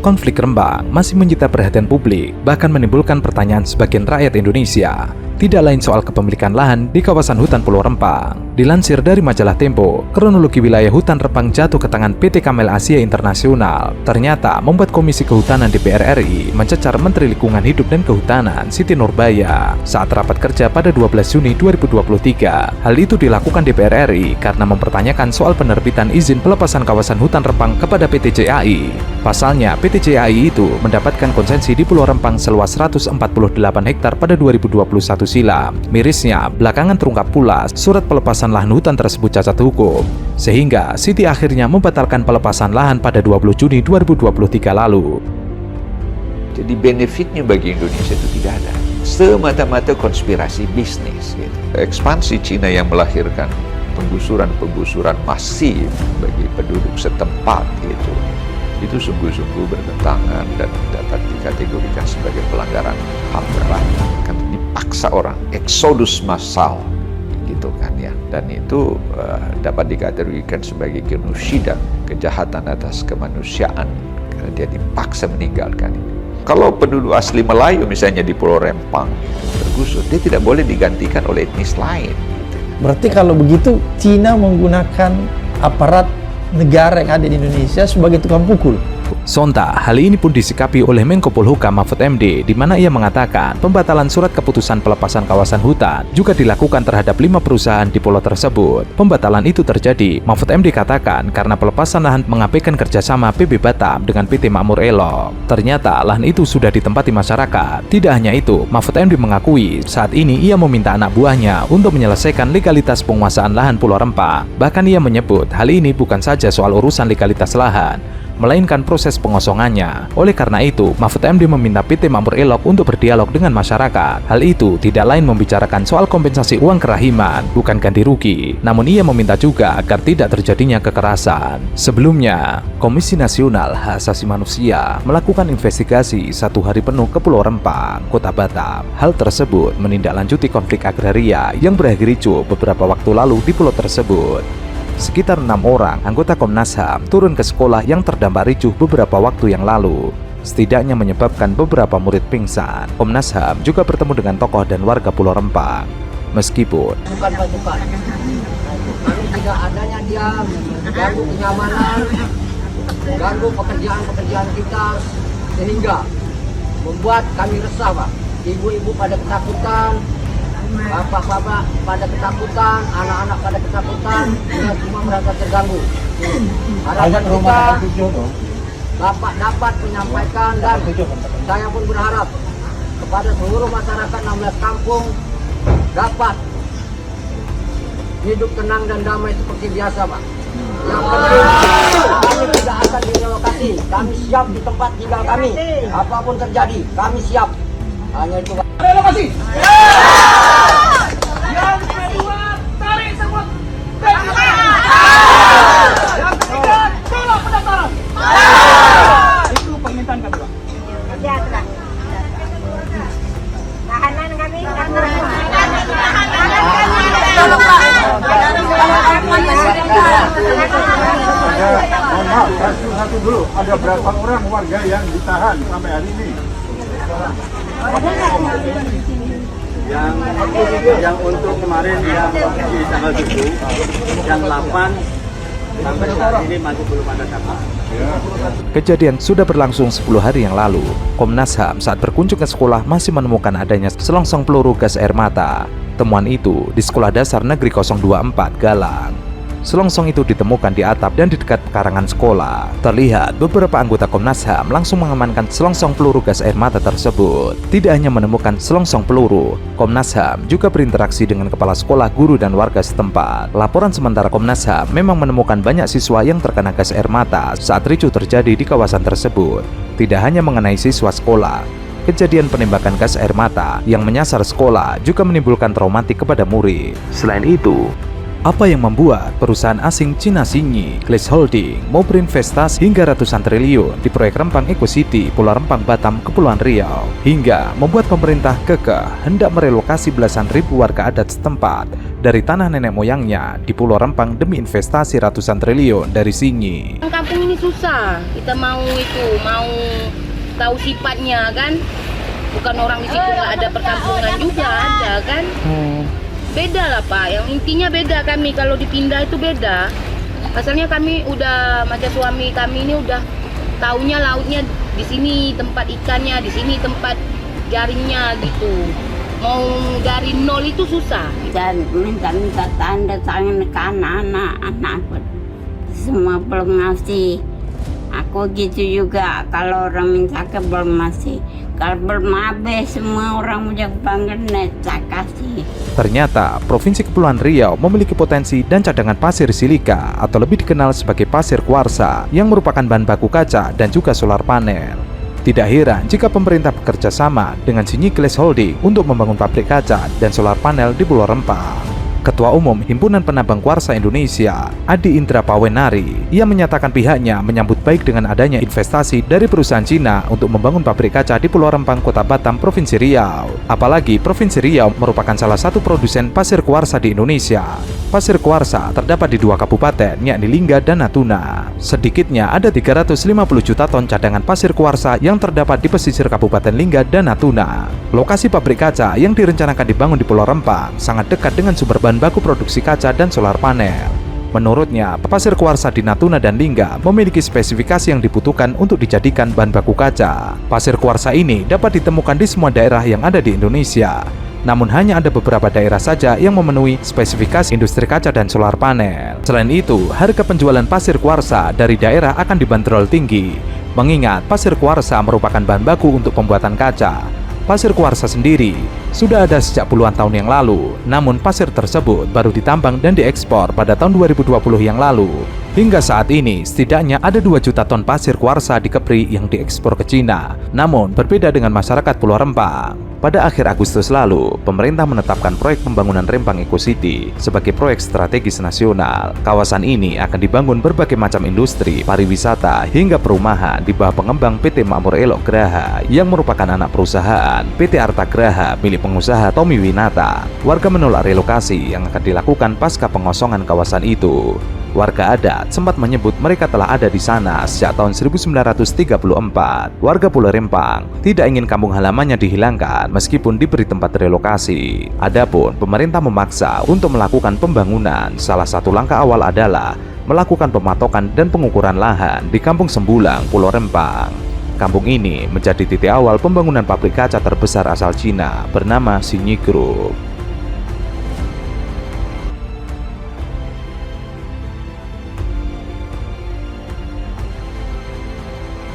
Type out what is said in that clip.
konflik Rempang masih menyita perhatian publik, bahkan menimbulkan pertanyaan sebagian rakyat Indonesia. Tidak lain soal kepemilikan lahan di kawasan hutan Pulau Rempang. Dilansir dari majalah Tempo, kronologi wilayah hutan Rempang jatuh ke tangan PT Kamel Asia Internasional. Ternyata membuat Komisi Kehutanan DPR RI mencecar Menteri Lingkungan Hidup dan Kehutanan Siti Nurbaya saat rapat kerja pada 12 Juni 2023. Hal itu dilakukan DPR RI karena mempertanyakan soal penerbitan izin pelepasan kawasan hutan Rempang kepada PT JAI. Pasalnya, PT JAI itu mendapatkan konsensi di Pulau Rempang seluas 148 hektar pada 2021 silam. Mirisnya, belakangan terungkap pula surat pelepasan lahan hutan tersebut cacat hukum, sehingga Siti akhirnya membatalkan pelepasan lahan pada 20 Juni 2023 lalu. Jadi benefitnya bagi Indonesia itu tidak ada. Semata-mata konspirasi bisnis. Gitu. Ekspansi Cina yang melahirkan penggusuran masif bagi penduduk setempat gitu. Itu sungguh-sungguh bertentangan dan dapat dikategorikan sebagai pelanggaran HAM berat. Kan dipaksa orang, eksodus massal gitu kan ya. Dan itu dapat dikategorikan sebagai genosida, kejahatan atas kemanusiaan karena dia dipaksa meninggalkan ini. Kalau penduduk asli Melayu misalnya di Pulau Rempang tergusur, dia tidak boleh digantikan oleh etnis lain. Gitu. Berarti kalau begitu Cina menggunakan aparat negara yang ada di Indonesia sebagai tukang pukul. Sontak, hal ini pun disikapi oleh Menko Polhukam Mahfud MD, di mana ia mengatakan pembatalan surat keputusan pelepasan kawasan hutan juga dilakukan terhadap 5 perusahaan di pulau tersebut. Pembatalan itu terjadi, Mahfud MD katakan, karena pelepasan lahan mengabaikan kerjasama PB Batam dengan PT Makmur Elok. Ternyata lahan itu sudah ditempati masyarakat. Tidak hanya itu, Mahfud MD mengakui saat ini ia meminta anak buahnya untuk menyelesaikan legalitas penguasaan lahan Pulau Rempang. Bahkan ia menyebut hal ini bukan saja soal urusan legalitas lahan, melainkan proses pengosongannya. Oleh karena itu, Mahfud MD meminta PT Makmur Elok untuk berdialog dengan masyarakat. Hal itu tidak lain membicarakan soal kompensasi uang kerahiman, bukan ganti rugi. Namun ia meminta juga agar tidak terjadinya kekerasan. Sebelumnya, Komisi Nasional Hak Asasi Manusia melakukan investigasi 1 hari penuh ke Pulau Rempang, Kota Batam. Hal tersebut menindaklanjuti konflik agraria yang berakhir ricuh beberapa waktu lalu di pulau tersebut. Sekitar 6 orang anggota Komnas HAM turun ke sekolah yang terdampak ricuh beberapa waktu yang lalu, setidaknya menyebabkan beberapa murid pingsan. Komnas HAM juga bertemu dengan tokoh dan warga Pulau Rempang. Meskipun bukan pasukan, kami tidak adanya dia mengganggu kenyamanan, mengganggu pekerjaan kita, sehingga membuat kami resah, Pak. Ibu-ibu pada ketakutan, bapak-bapak pada ketakutan, anak-anak pada ketakutan, kita semua merasa terganggu. Harapan kita, Bapak dapat menyampaikan, dan saya pun berharap kepada seluruh masyarakat 16 kampung dapat hidup tenang dan damai seperti biasa, Pak. Yang penting kami tidak akan direlokasi, kami siap di tempat tinggal kami. Apapun terjadi, kami siap. Hanya itu, Pak. Relokasi! Yang kedua, tarik semua. Yang ketiga, tolak pendaftaran. Itu permintaan kami, Pak. Ya, sudah. Tahanan kami. Tolong, Pak. Mohon maaf, satu dulu. Ada berapa orang warga yang ditahan sampai hari ini? Yang untuk kemarin yang di tanggal 7, yang 8 sampai saat ini masih belum ada kabar. kejadian sudah berlangsung 10 hari yang lalu. Komnas HAM saat berkunjung ke sekolah masih menemukan adanya selongsong peluru gas air mata. Temuan itu di Sekolah Dasar Negeri 024 Galang. Selongsong itu ditemukan di atap dan di dekat pekarangan sekolah. Terlihat beberapa anggota Komnas HAM langsung mengamankan selongsong peluru gas air mata tersebut. Tidak hanya menemukan selongsong peluru, Komnas HAM juga berinteraksi dengan kepala sekolah, guru, dan warga setempat. Laporan sementara Komnas HAM memang menemukan banyak siswa yang terkena gas air mata saat ricuh terjadi di kawasan tersebut. Tidak hanya mengenai siswa sekolah, kejadian penembakan gas air mata yang menyasar sekolah juga menimbulkan traumatik kepada murid. Selain itu, apa yang membuat perusahaan asing Cina Xinyi, Glass Holding mau berinvestasi hingga ratusan triliun di proyek Rempang Eco City, Pulau Rempang, Batam, Kepulauan Riau, hingga membuat pemerintah kekeh hendak merelokasi belasan ribu warga adat setempat dari tanah nenek moyangnya di Pulau Rempang demi investasi ratusan triliun dari Sinyi. Kampung ini susah, kita mau tahu sifatnya kan, bukan orang di situ nggak ada perkampungan juga ada kan. Beda lah Pak, yang intinya beda kami kalau dipindah itu beda. Asalnya kami udah, macam suami kami ini udah taunya lautnya di sini tempat ikannya, di sini tempat jaringnya gitu. Mau dari nol itu susah. Dan minta tanda tangan ke anak-anak. Semua belum ngasih. Aku gitu juga, kalau orang minta ke belum ngasih. Kalau belum habis, semua orang udah bangga saya kasih. Ternyata, Provinsi Kepulauan Riau memiliki potensi dan cadangan pasir silika atau lebih dikenal sebagai pasir kuarsa yang merupakan bahan baku kaca dan juga solar panel. Tidak heran jika pemerintah bekerja sama dengan Sinyi Glass Holding untuk membangun pabrik kaca dan solar panel di Pulau Rempang. Ketua Umum Himpunan Penambang Kuarsa Indonesia, Adi Indra Pawenari, ia menyatakan pihaknya menyambut baik dengan adanya investasi dari perusahaan Cina untuk membangun pabrik kaca di Pulau Rempang, Kota Batam, Provinsi Riau. Apalagi Provinsi Riau merupakan salah satu produsen pasir kuarsa di Indonesia. Pasir kuarsa terdapat di 2 kabupaten, yakni Lingga dan Natuna. Sedikitnya ada 350 juta ton cadangan pasir kuarsa yang terdapat di pesisir Kabupaten Lingga dan Natuna. Lokasi pabrik kaca yang direncanakan dibangun di Pulau Rempang sangat dekat dengan sumber bahan baku produksi kaca dan solar panel. Menurutnya, pasir kuarsa di Natuna dan Lingga memiliki spesifikasi yang dibutuhkan untuk dijadikan bahan baku kaca. Pasir kuarsa ini dapat ditemukan di semua daerah yang ada di Indonesia. Namun hanya ada beberapa daerah saja yang memenuhi spesifikasi industri kaca dan solar panel. Selain itu, harga penjualan pasir kuarsa dari daerah akan dibanderol tinggi, mengingat pasir kuarsa merupakan bahan baku untuk pembuatan kaca. Pasir kuarsa sendiri sudah ada sejak puluhan tahun yang lalu, namun pasir tersebut baru ditambang dan diekspor pada tahun 2020 yang lalu. Hingga saat ini, setidaknya ada 2 juta ton pasir kuarsa di Kepri yang diekspor ke Cina. Namun, berbeda dengan masyarakat Pulau Rempang. Pada akhir Agustus lalu, pemerintah menetapkan proyek pembangunan Rempang Eco City sebagai proyek strategis nasional. Kawasan ini akan dibangun berbagai macam industri, pariwisata, hingga perumahan di bawah pengembang PT Makmur Elok Graha yang merupakan anak perusahaan PT Arta Graha milik pengusaha Tommy Winata. Warga menolak relokasi yang akan dilakukan pasca pengosongan kawasan itu. Warga adat sempat menyebut mereka telah ada di sana sejak tahun 1934. Warga Pulau Rempang tidak ingin kampung halamannya dihilangkan meskipun diberi tempat relokasi. Adapun pemerintah memaksa untuk melakukan pembangunan. Salah satu langkah awal adalah melakukan pematokan dan pengukuran lahan di Kampung Sembulang, Pulau Rempang. Kampung ini menjadi titik awal pembangunan pabrik kaca terbesar asal Cina bernama Sinyi Group.